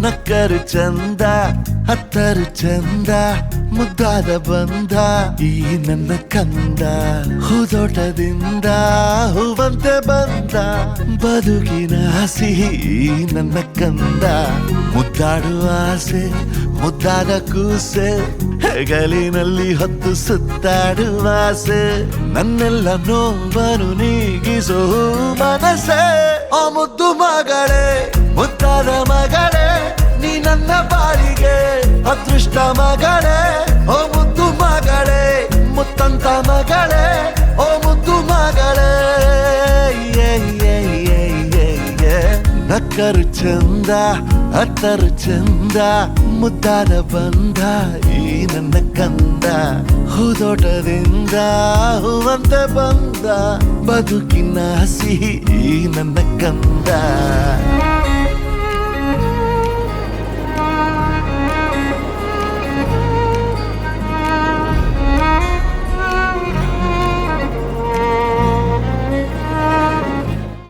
ನಕ್ಕರು ಚಂದ ಹತ್ತರು ಚಂದ ಮುದ್ದಾದ ಬಂದ ಈ ನನ್ನ ಕಂದ ಹೂದೋಟದಿಂದ ಹೂವಂತೆ ಬಂದ ಬದುಕಿನ ಸಿಹಿ ನನ್ನ ಕಂದ ಮುದ್ದಾಡುವ ಆಸೆ ಮುದ್ದಾದ ಕೂಸೆ ಹೆಗಲಿನಲ್ಲಿ ಹೊತ್ತು ಸುತ್ತಾಡುವ ಆಸೆ ನನ್ನೆಲ್ಲ ನೋವನ್ನು ನೀಗಿಸೋ ಮನಸ್ಸೇ ಆ ಮುದ್ದು ಮಗಳೇ ಮುದ್ದಾದ ಮಗಳೇ ನೀ ನನ್ನ ಬಾಳಿಗೆ ಅದೃಷ್ಟ ಮಗಳೇ ಓ ಮುದ್ದು ಮಗಳೇ ಮುತ್ತಂತ ಮಗಳೇ ಓ ಮುದ್ದು ಮಗಳೇ ನಕ್ಕರು ಚಂದ ಹತ್ತರು ಚಂದ ಮುದ್ದಾದ ಬಂದ ಈ ನನ್ನ ಕಂದ ಹೂದೋಟದಿಂದ ಹೂವಂತೆ ಬಂದ ಬದುಕಿನ ಸಿಹಿ ಈ ನನ್ನ ಕಂದ